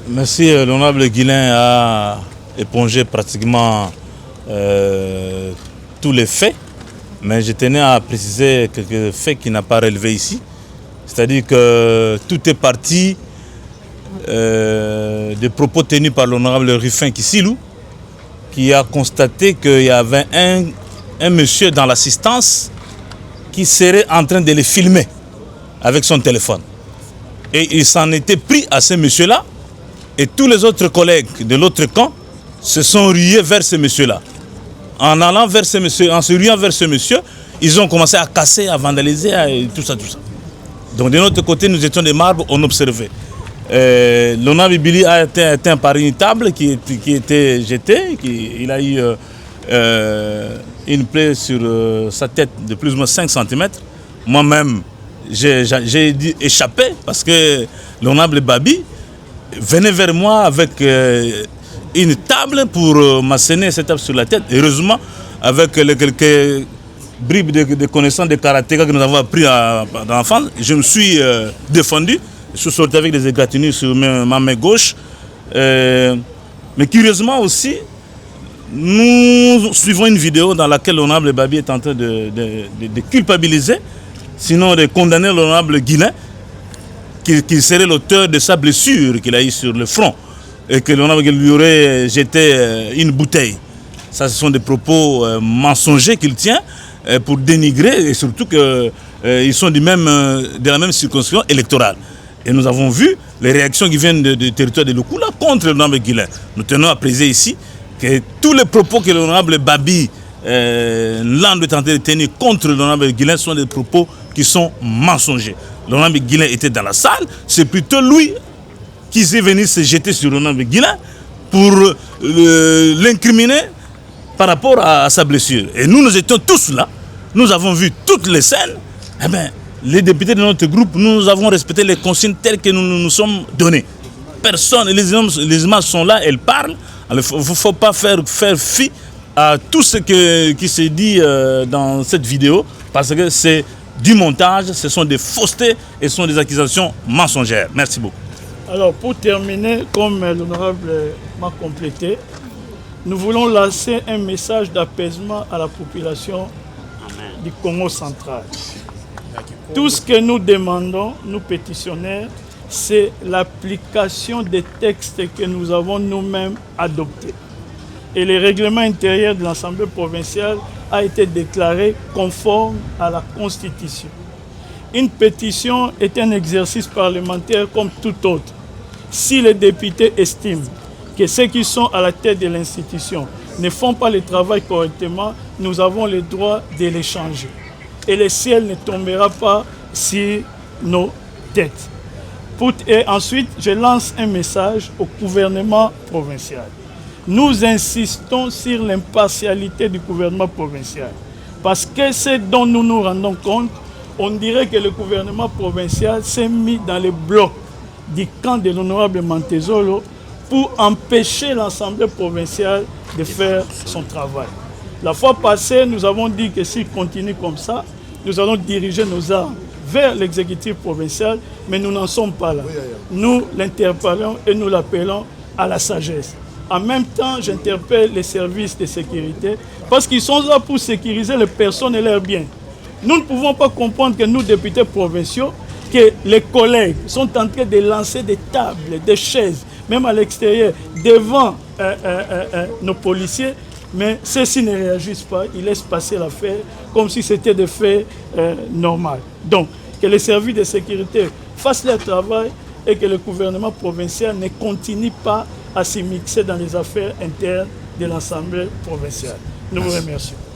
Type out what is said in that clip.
Merci. L'honorable Guilain a épongé pratiquement tous les faits, mais je tenais à préciser quelques faits qu'il n'a pas relevés ici. C'est-à-dire que tout est parti des propos tenus par l'honorable Rufin Kissilou, qui a constaté qu'il y avait un monsieur dans l'assistance qui serait en train de les filmer avec son téléphone. Et il s'en était pris à ce monsieur-là, et tous les autres collègues de l'autre camp se sont rués vers ce monsieur-là. En allant vers ce monsieur, en se ruant vers ce monsieur, ils ont commencé à casser, à vandaliser, et tout ça, tout ça. Donc de notre côté, nous étions des marbres, on observait. L'honorable Billy a été par une table qui était jetée, il a eu une plaie sur sa tête de plus ou moins 5 cm. Moi-même, j'ai dû échapper parce que l'honorable Babi venait vers moi avec une table pour m'asséner cette table sur la tête. Heureusement, avec quelques bribes de connaissances de karatéka que nous avons appris dans l'enfance, je me suis défendu. Je suis sorti avec des égratignures sur ma main gauche. Mais curieusement aussi, nous suivons une vidéo dans laquelle l'honorable Babi est en train de culpabiliser, sinon de condamner l'honorable Guilain, qui serait l'auteur de sa blessure qu'il a eue sur le front et que l'honorable lui aurait jeté une bouteille. Ça, ce sont des propos mensongers qu'il tient pour dénigrer, et surtout qu'ils sont de la même circonscription électorale. Et nous avons vu les réactions qui viennent du territoire de Lukula contre l'honorable Guilain. Nous tenons à préciser ici que tous les propos que l'honorable Babi Land est en train de tenir contre l'honorable Guilain sont des propos qui sont mensongers. L'honorable Guilain était dans la salle, c'est plutôt lui qui est venu se jeter sur l'honorable Guilain pour l'incriminer par rapport à sa blessure. Et nous étions tous là, nous avons vu toutes les scènes. Eh bien, les députés de notre groupe, nous avons respecté les consignes telles que nous nous sommes données. Personne, les images sont là, elles parlent. Il ne faut pas faire fi à tout ce qui se dit dans cette vidéo, parce que c'est du montage, ce sont des faussetés et ce sont des accusations mensongères. Merci beaucoup. Alors pour terminer, comme l'honorable m'a complété, nous voulons lancer un message d'apaisement à la population du Congo central. Tout ce que nous demandons, nous pétitionnaires, c'est l'application des textes que nous avons nous-mêmes adoptés. Et le règlement intérieur de l'Assemblée provinciale a été déclaré conforme à la Constitution. Une pétition est un exercice parlementaire comme tout autre. Si les députés estiment que ceux qui sont à la tête de l'institution ne font pas le travail correctement, nous avons le droit de les changer. Et le ciel ne tombera pas sur nos têtes. Et ensuite, je lance un message au gouvernement provincial. Nous insistons sur l'impartialité du gouvernement provincial. Parce que c'est dont nous nous rendons compte, on dirait que le gouvernement provincial s'est mis dans les blocs du camp de l'honorable Mantezolo pour empêcher l'Assemblée provinciale de faire son travail. La fois passée, nous avons dit que s'il continue comme ça, nous allons diriger nos armes vers l'exécutif provincial, mais nous n'en sommes pas là. Nous l'interpellons et nous l'appelons à la sagesse. En même temps, j'interpelle les services de sécurité parce qu'ils sont là pour sécuriser les personnes et leurs biens. Nous ne pouvons pas comprendre que nous, députés provinciaux, que les collègues sont en train de lancer des tables, des chaises, même à l'extérieur, devant nos policiers, mais ceux-ci ne réagissent pas, ils laissent passer l'affaire comme si c'était des faits normaux. Donc, que les services de sécurité fassent leur travail et que le gouvernement provincial ne continue pas à s'y mixer dans les affaires internes de l'Assemblée provinciale. Nous vous remercions.